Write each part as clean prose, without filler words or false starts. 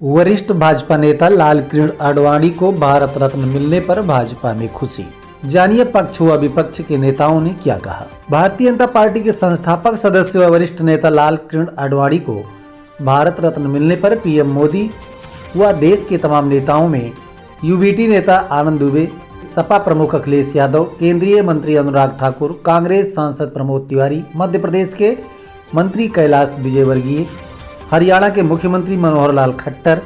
वरिष्ठ भाजपा नेता लालकृष्ण आडवाणी को भारत रत्न मिलने पर भाजपा में खुशी। जानिए पक्ष व विपक्ष के नेताओं ने क्या कहा। भारतीय जनता पार्टी के संस्थापक सदस्य व वरिष्ठ नेता लालकृष्ण आडवाणी को भारत रत्न मिलने पर पीएम मोदी व देश के तमाम नेताओं में यूबीटी नेता आनंद दुबे, सपा प्रमुख अखिलेश यादव, केंद्रीय मंत्री अनुराग ठाकुर, कांग्रेस सांसद प्रमोद तिवारी, मध्य प्रदेश के मंत्री कैलाश विजयवर्गीय, हरियाणा के मुख्यमंत्री मनोहर लाल खट्टर,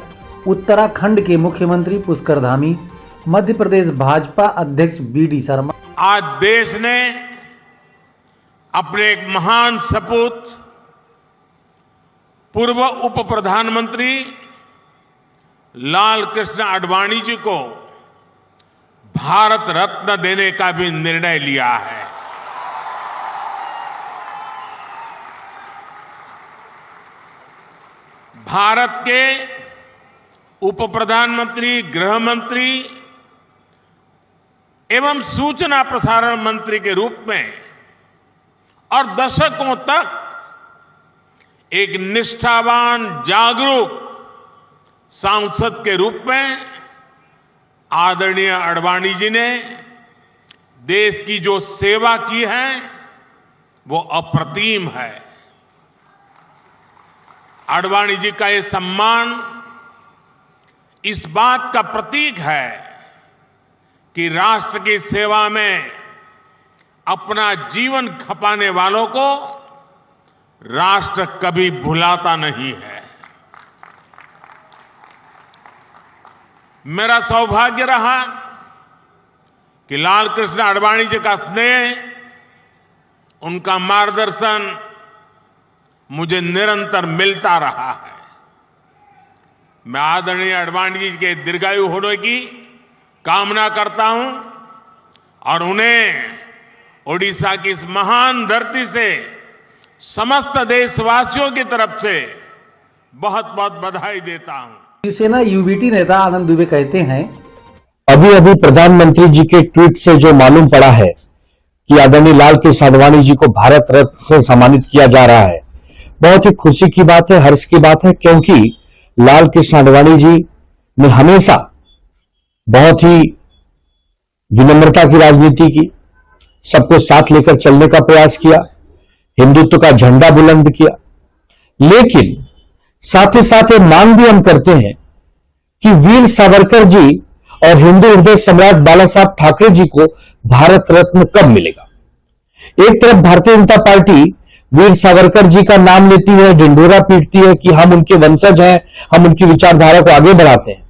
उत्तराखंड के मुख्यमंत्री पुष्कर धामी, मध्य प्रदेश भाजपा अध्यक्ष बीडी शर्मा। आज देश ने अपने एक महान सपूत पूर्व उप प्रधानमंत्री लालकृष्ण आडवाणी जी को भारत रत्न देने का भी निर्णय लिया है। भारत के उप प्रधानमंत्री, गृह मंत्री एवं सूचना प्रसारण मंत्री के रूप में और दशकों तक एक निष्ठावान, जागरूक सांसद के रूप में आदरणीय आडवाणी जी ने देश की जो सेवा की है वो अप्रतिम है। आडवाणी जी का ये सम्मान इस बात का प्रतीक है कि राष्ट्र की सेवा में अपना जीवन खपाने वालों को राष्ट्र कभी भुलाता नहीं है। मेरा सौभाग्य रहा कि लालकृष्ण आडवाणी जी का स्नेह, उनका मार्गदर्शन मुझे निरंतर मिलता रहा है। मैं आदरणीय आडवाणी जी के दीर्घायु होने की कामना करता हूं और उन्हें ओडिशा की इस महान धरती से समस्त देशवासियों की तरफ से बहुत बहुत बधाई देता हूं। शिवसेना यूबीटी नेता आनंद दुबे कहते हैं, अभी प्रधानमंत्री जी के ट्वीट से जो मालूम पड़ा है कि आदरणीय लालकृष्ण आडवाणी जी को भारत रत्न से सम्मानित किया जा रहा है, बहुत ही खुशी की बात है, हर्ष की बात है, क्योंकि लालकृष्ण आडवाणी जी ने हमेशा बहुत ही विनम्रता की राजनीति की, सबको साथ लेकर चलने का प्रयास किया, हिंदुत्व का झंडा बुलंद किया। लेकिन साथ ही साथ ये मांग भी हम करते हैं कि वीर सावरकर जी और हिंदू हृदय सम्राट बाला साहब ठाकरे जी को भारत रत्न कब मिलेगा। एक तरफ भारतीय जनता पार्टी वीर सावरकर जी का नाम लेती है, ढिंढोरा पीटती है कि हम उनके वंशज हैं, हम उनकी विचारधारा को आगे बढ़ाते हैं।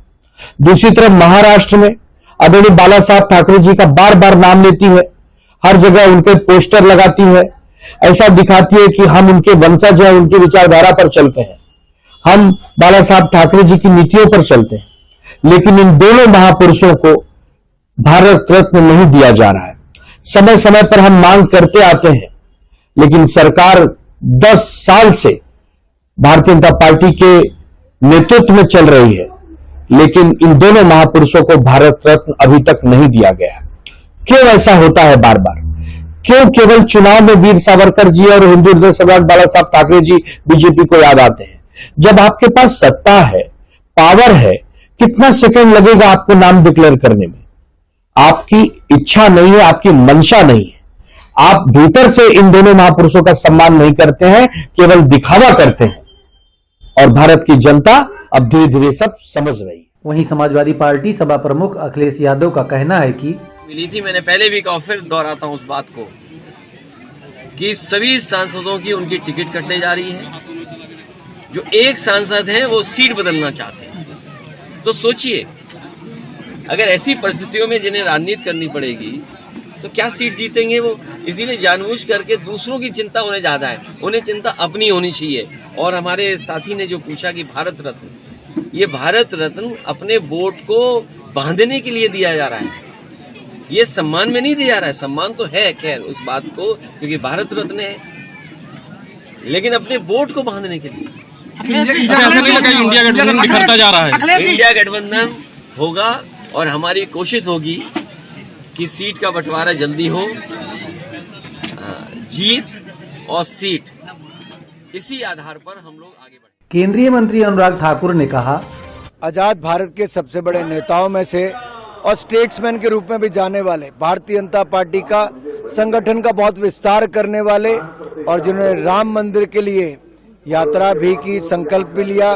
दूसरी तरफ महाराष्ट्र में आदरणीय बाला साहब ठाकरे जी का बार बार नाम लेती है, हर जगह उनके पोस्टर लगाती है, ऐसा दिखाती है कि हम उनके वंशज हैं, उनकी विचारधारा पर चलते हैं, हम बाला साहब ठाकरे जी की नीतियों पर चलते हैं। लेकिन इन दोनों महापुरुषों को भारत रत्न नहीं दिया जा रहा है। समय समय पर हम मांग करते आते हैं, लेकिन सरकार 10 साल से भारतीय जनता पार्टी के नेतृत्व में चल रही है, लेकिन इन दोनों महापुरुषों को भारत रत्न अभी तक नहीं दिया गया। क्यों ऐसा होता है बार बार? क्यों केवल चुनाव में वीर सावरकर जी और हिंदू हृदय सम्राट बाला साहब ठाकरे जी बीजेपी को याद आते हैं? जब आपके पास सत्ता है, पावर है, कितना सेकंड लगेगा आपको नाम डिक्लेयर करने में? आपकी इच्छा नहीं है, आपकी मंशा नहीं है, आप भीतर से इन दोनों महापुरुषों का सम्मान नहीं करते हैं, केवल दिखावा करते हैं। और भारत की जनता अब धीरे धीरे सब समझ रही है। वहीं समाजवादी पार्टी सपा प्रमुख अखिलेश यादव का कहना है कि मिली थी, मैंने पहले भी कहा, फिर दोहराता हूं उस बात को कि सभी सांसदों की उनकी टिकट कटने जा रही है। जो एक सांसद हैं वो सीट बदलना चाहते हैं। तो सोचिए, अगर ऐसी परिस्थितियों में जिन्हें राजनीति करनी पड़ेगी तो क्या सीट जीतेंगे वो? इसीलिए जानबूझ करके दूसरों की चिंता उन्हें ज्यादा है, उन्हें चिंता अपनी होनी चाहिए। और हमारे साथी ने जो पूछा कि भारत रत्न, ये भारत रत्न अपने वोट को बांधने के लिए दिया जा रहा है, ये सम्मान में नहीं दिया जा रहा है। सम्मान तो है खैर उस बात को, क्योंकि भारत रत्न है, लेकिन अपने वोट को बांधने के लिए। इंडिया गठबंधन बिखरता जा रहा है। इंडिया गठबंधन होगा और हमारी कोशिश होगी कि सीट का बंटवारा जल्दी हो, जीत और सीट, इसी आधार पर हम लोग आगे बढ़े। केंद्रीय मंत्री अनुराग ठाकुर ने कहा, आजाद भारत के सबसे बड़े नेताओं में से और स्टेट्समैन के रूप में भी जाने वाले, भारतीय जनता पार्टी का संगठन का बहुत विस्तार करने वाले और जिन्होंने राम मंदिर के लिए यात्रा भी की, संकल्प भी लिया,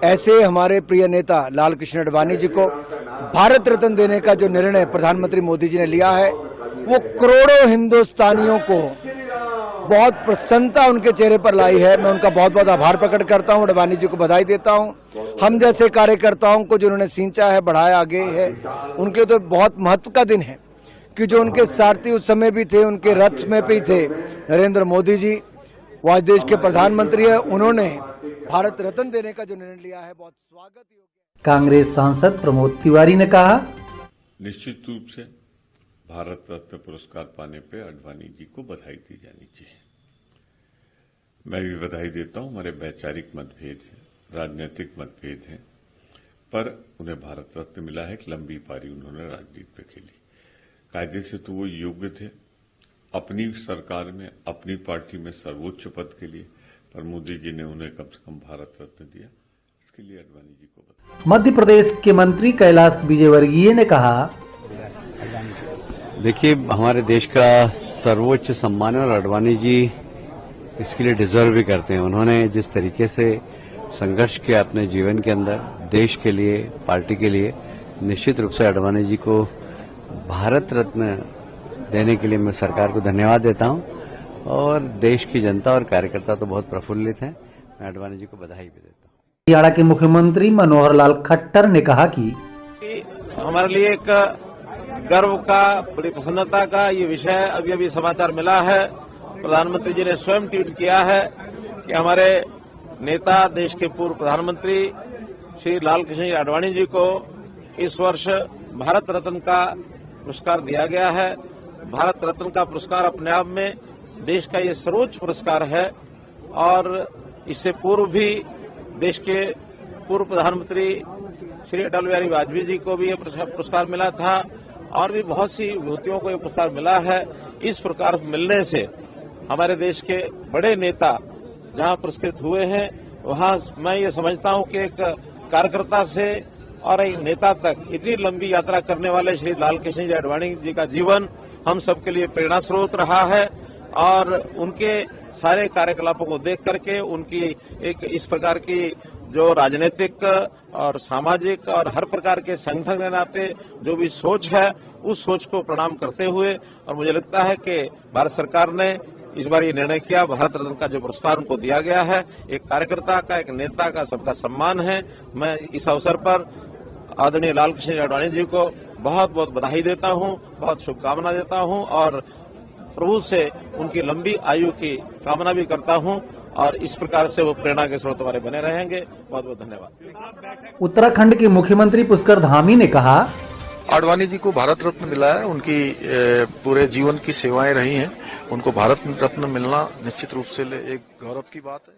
ऐसे हमारे प्रिय नेता लाल कृष्ण आडवाणी जी को भारत रत्न देने का जो निर्णय प्रधानमंत्री मोदी जी ने लिया है, वो करोड़ों हिंदुस्तानियों को बहुत प्रसन्नता उनके चेहरे पर लाई है। मैं उनका बहुत बहुत आभार प्रकट करता हूं, आडवाणी जी को बधाई देता हूं। हम जैसे कार्यकर्ताओं को जिन्होंने सींचा है, बढ़ाया आगे है, उनके लिए तो बहुत महत्व का दिन है कि जो उनके सारथी उस समय भी थे, उनके रथ में भी थे, नरेंद्र मोदी जी, वो आज देश के प्रधानमंत्री है, उन्होंने भारत रत्न देने का जो निर्णय लिया है, बहुत स्वागत योग्य। कांग्रेस सांसद प्रमोद तिवारी ने कहा, निश्चित रूप से भारत रत्न पुरस्कार पाने पे आडवाणी जी को बधाई दी जानी चाहिए। मैं भी बधाई देता हूं। हमारे वैचारिक मतभेद हैं, राजनीतिक मतभेद हैं, पर उन्हें भारत रत्न मिला है। एक लंबी पारी उन्होंने राजनीति पे खेली। कायदे से तो वो योग्य थे अपनी सरकार में, अपनी पार्टी में सर्वोच्च पद के लिए, पर मोदी जी ने उन्हें कम से कम भारत रत्न दिया। इसके लिए आडवाणी जी को बधाई। मध्य प्रदेश के मंत्री कैलाश विजयवर्गीय ने कहा, देखिए, हमारे देश का सर्वोच्च सम्मान है और आडवाणी जी इसके लिए डिजर्व भी करते हैं। उन्होंने जिस तरीके से संघर्ष किया अपने जीवन के अंदर देश के लिए, पार्टी के लिए, निश्चित रूप से आडवाणी जी को भारत रत्न देने के लिए मैं सरकार को धन्यवाद देता हूं और देश की जनता और कार्यकर्ता तो बहुत प्रफुल्लित हैं। मैं आडवाणी जी को बधाई भी देता हूं। हरियाणा के मुख्यमंत्री मनोहर लाल खट्टर ने कहा कि हमारे लिए एक गर्व का, बड़ी प्रसन्नता का ये विषय अभी अभी समाचार मिला है। प्रधानमंत्री जी ने स्वयं ट्वीट किया है कि हमारे नेता, देश के पूर्व प्रधानमंत्री श्री लाल कृष्ण आडवाणी जी को इस वर्ष भारत रत्न का पुरस्कार दिया गया है। भारत रत्न का पुरस्कार अपने आप में देश का ये सर्वोच्च पुरस्कार है और इससे पूर्व भी देश के पूर्व प्रधानमंत्री श्री अटल बिहारी वाजपेयी जी को भी ये पुरस्कार मिला था और भी बहुत सी विभूतियों को ये पुरस्कार मिला है। इस प्रकार मिलने से हमारे देश के बड़े नेता जहां पुरस्कृत हुए हैं, वहां मैं ये समझता हूं कि एक कार्यकर्ता से और एक नेता तक इतनी लंबी यात्रा करने वाले श्री लाल कृष्ण आडवाणी जी का जीवन हम सबके लिए प्रेरणा स्रोत रहा है और उनके सारे कार्यकलापों को देख करके उनकी एक इस प्रकार की जो राजनीतिक और सामाजिक और हर प्रकार के संगठन के नाते जो भी सोच है, उस सोच को प्रणाम करते हुए और मुझे लगता है कि भारत सरकार ने इस बार ये निर्णय किया, भारत रत्न का जो पुरस्कार उनको दिया गया है, एक कार्यकर्ता का, एक नेता का, सबका सम्मान है। मैं इस अवसर पर आदरणीय लाल कृष्ण आडवाणी जी को बहुत बहुत बधाई देता हूं, बहुत शुभकामना देता हूं और प्रभु से उनकी लंबी आयु की कामना भी करता हूं और इस प्रकार से वो प्रेरणा के स्रोत हमारे बने रहेंगे। बहुत बहुत धन्यवाद। उत्तराखंड के मुख्यमंत्री पुष्कर धामी ने कहा, आडवाणी जी को भारत रत्न मिला है। उनकी पूरे जीवन की सेवाएं रही हैं, उनको भारत रत्न मिलना निश्चित रूप से एक गौरव की बात है।